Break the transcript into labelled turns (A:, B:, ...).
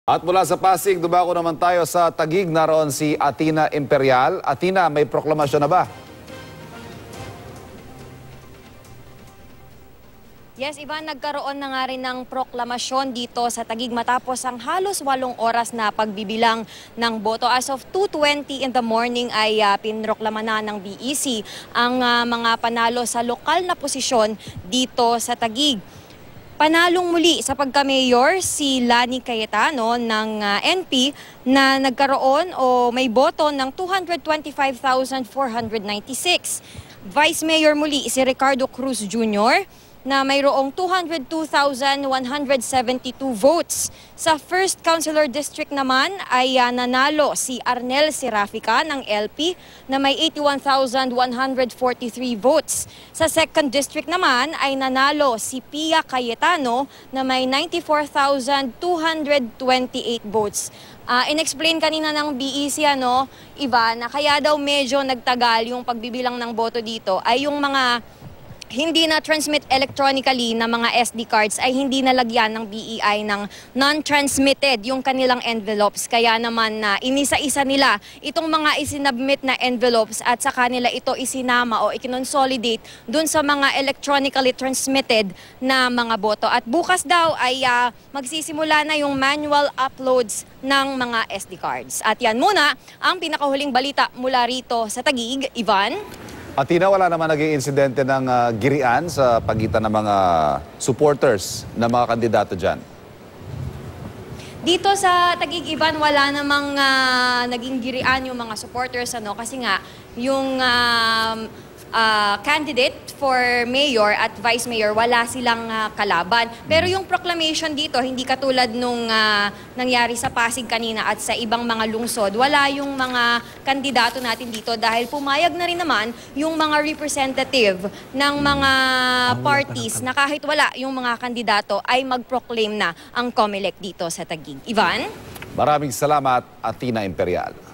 A: At mula sa Pasig, dumako naman tayo sa Taguig. Naroon si Athena Imperial. Athena, may proklamasyon na ba?
B: Yes, Ivan, nagkaroon na nga rin ng proklamasyon dito sa Taguig matapos ang halos 8 oras na pagbibilang ng boto. As of 2:20 in the morning ay pinroklama na ng BEC ang mga panalo sa lokal na posisyon dito sa Taguig. Panalong muli sa pagka-mayor si Lani Cayetano ng NP na nagkaroon o may boto ng 225,496. Vice Mayor muli si Ricardo Cruz Jr. na mayroong 202,172 votes. Sa 1st Councilor District naman ay nanalo si Arnel Serafica ng LP na may 81,143 votes. Sa 2nd District naman ay nanalo si Pia Cayetano na may 94,228 votes. In-explain kanina ng BEC, Ivan, na kaya daw medyo nagtagal yung pagbibilang ng boto dito ay yung mga hindi na transmit electronically na mga SD cards ay hindi nalagyan ng BEI ng non-transmitted yung kanilang envelopes. Kaya naman na inisa-isa nila itong mga isinabmit na envelopes at sa kanila ito isinama o ikinonsolidate dun sa mga electronically transmitted na mga boto. At bukas daw ay magsisimula na yung manual uploads ng mga SD cards. At yan muna ang pinakahuling balita mula rito sa Taguig. Ivan?
A: Athena, wala naman naging insidente ng girian sa pagitan ng mga supporters ng mga kandidato dyan?
B: Dito sa Taguig, Ivan, wala namang naging girian yung mga supporters kasi nga yung candidate for mayor at vice mayor, wala silang kalaban. Pero yung proclamation dito, hindi katulad nung nangyari sa Pasig kanina at sa ibang mga lungsod, wala yung mga kandidato natin dito dahil pumayag na rin naman yung mga representative ng mga parties na kahit wala yung mga kandidato ay mag-proclaim na ang COMELEC dito sa Taguig. Ivan?
A: Maraming salamat, Athena Imperial.